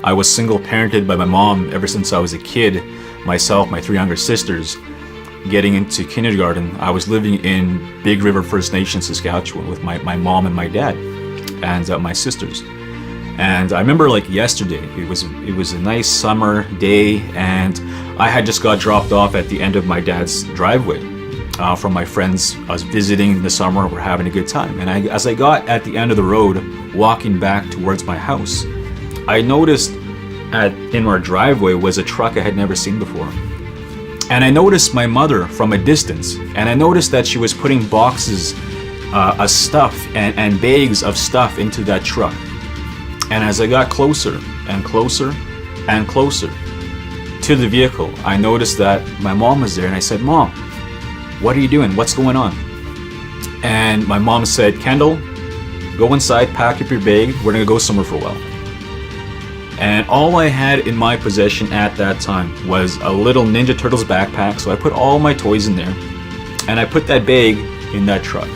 I was single parented by my mom ever since I was a kid. Myself, my 3 younger sisters, getting into kindergarten, I was living in Big River First Nation, Saskatchewan with my mom and my dad and my sisters. And I remember like yesterday, it was a nice summer day, and I had just got dropped off at the end of my dad's driveway from my friends. I was visiting in the summer, we're having a good time. And as I got at the end of the road, walking back towards my house, I noticed in our driveway was a truck I had never seen before. And I noticed my mother from a distance, and I noticed that she was putting boxes of stuff and bags of stuff into that truck. And as I got closer and closer and closer to the vehicle, I noticed that my mom was there, and I said, "Mom, what are you doing? What's going on?" And my mom said, "Kendal, go inside, pack up your bag, we're gonna go somewhere for a while." And all I had in my possession at that time was a little Ninja Turtles backpack, so I put all my toys in there, and I put that bag in that truck.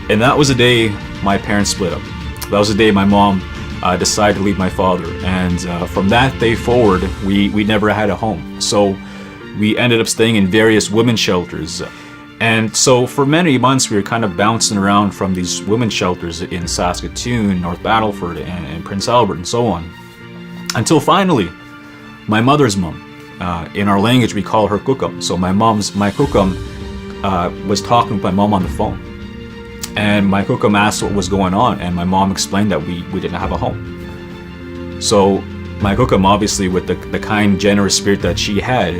And that was the day my parents split up. That was the day my mom decided to leave my father, and from that day forward, we never had a home. So we ended up staying in various women's shelters. And so for many months, we were kind of bouncing around from these women's shelters in Saskatoon, North Battleford, and Prince Albert, and so on. Until finally, my mother's mom, in our language we call her kukam. So my kukam was talking with my mom on the phone. And my kukam asked what was going on, and my mom explained that we didn't have a home. So my kukam, obviously with the kind, generous spirit that she had,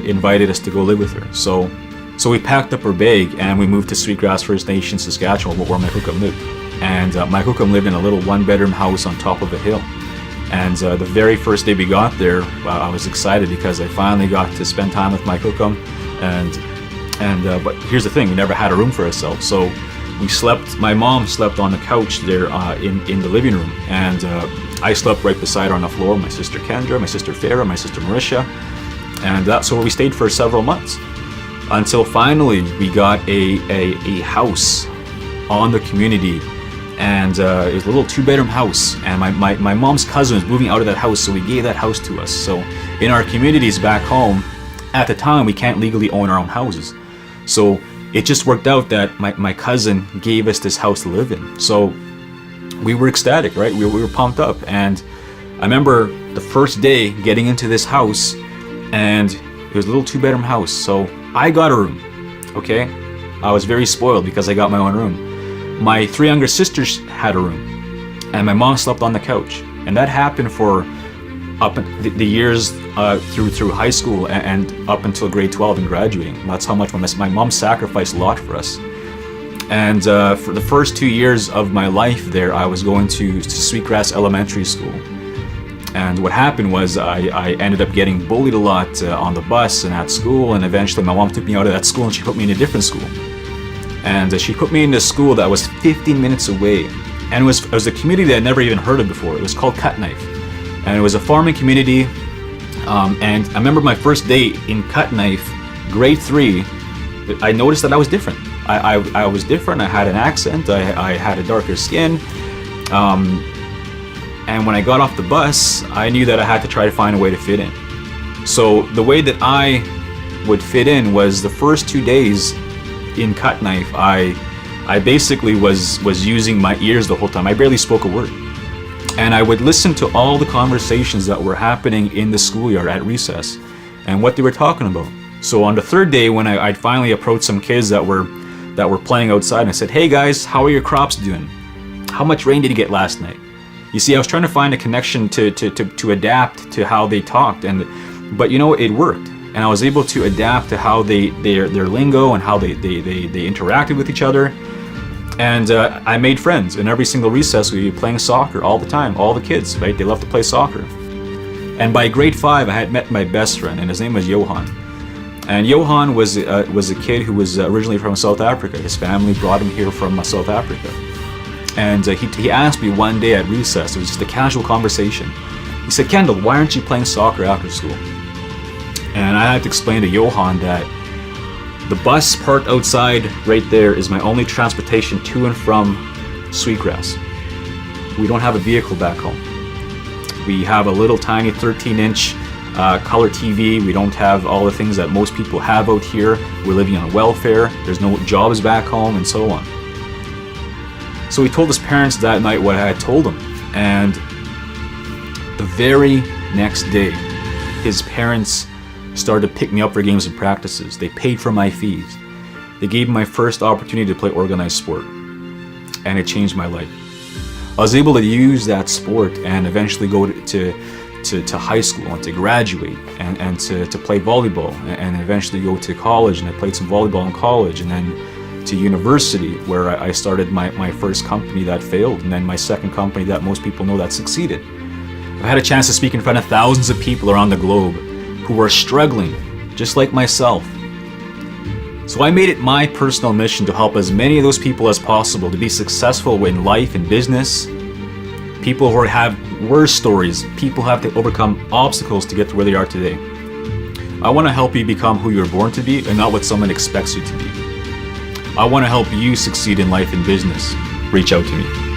invited us to go live with her. So we packed up our bag and we moved to Sweetgrass First Nation, Saskatchewan, where my kukam lived. And my kukam lived in a little 1-bedroom house on top of a hill. And the very first day we got there, I was excited because I finally got to spend time with my kukam. But here's the thing, we never had a room for ourselves. So my mom slept on the couch there in the living room, and I slept right beside her on the floor, my sister Kendra, my sister Farah, my sister Marisha, and that's where we stayed for several months. Until finally we got a house on the community, and it was a little 2-bedroom house, and my mom's cousin was moving out of that house, so we gave that house to us. So in our communities back home, at the time we can't legally own our own houses. So it just worked out that my cousin gave us this house to live in. So we were ecstatic, right? We were pumped up. And I remember the first day getting into this house, and it was a little 2-bedroom house. So I got a room, okay? I was very spoiled because I got my own room. My 3 younger sisters had a room, and my mom slept on the couch. And that happened for up the years through high school and up until grade 12 and graduating. That's how much my mom sacrificed a lot for us. And for the first 2 years of my life there, I was going to Sweetgrass Elementary School. And what happened was I ended up getting bullied a lot on the bus and at school, and eventually my mom took me out of that school and she put me in a different school. And she put me in a school that was 15 minutes away. And it was a community that I'd never even heard of before. It was called Cut Knife. And it was a farming community. And I remember my first day in Cut Knife, grade 3, I noticed that I was different. I was different. I had an accent. I had a darker skin. And when I got off the bus, I knew that I had to try to find a way to fit in. So the way that I would fit in was the first 2 days in Cut Knife, I basically was using my ears the whole time. I barely spoke a word. And I would listen to all the conversations that were happening in the schoolyard at recess and what they were talking about. So on the 3rd day, when I'd finally approached some kids that were playing outside, and I said, "Hey guys, how are your crops doing? How much rain did you get last night?" You see, I was trying to find a connection to adapt to how they talked, but you know, it worked. And I was able to adapt to how their lingo and how they interacted with each other. And I made friends. In every single recess, we'd be playing soccer all the time. All the kids, right? They loved to play soccer. And by grade 5, I had met my best friend, and his name was Johan. And Johan was a kid who was originally from South Africa. His family brought him here from South Africa. And he asked me one day at recess, it was just a casual conversation. He said, "Kendal, why aren't you playing soccer after school?" And I had to explain to Johan that the bus parked outside right there is my only transportation to and from Sweetgrass. We don't have a vehicle back home. We have a little tiny 13-inch color TV. We don't have all the things that most people have out here. We're living on welfare. There's no jobs back home, and so on. So he told his parents that night what I had told him, and the very next day, his parents started to pick me up for games and practices. They paid for my fees. They gave me my first opportunity to play organized sport, and it changed my life. I was able to use that sport and eventually go to high school and to graduate and to play volleyball and eventually go to college, and I played some volleyball in college, and then to university where I started my first company that failed, and then my second company that most people know that succeeded. I've had a chance to speak in front of thousands of people around the globe who are struggling, just like myself. So I made it my personal mission to help as many of those people as possible to be successful in life and business. People who have worse stories, people who have to overcome obstacles to get to where they are today. I want to help you become who you're born to be and not what someone expects you to be. I want to help you succeed in life and business. Reach out to me.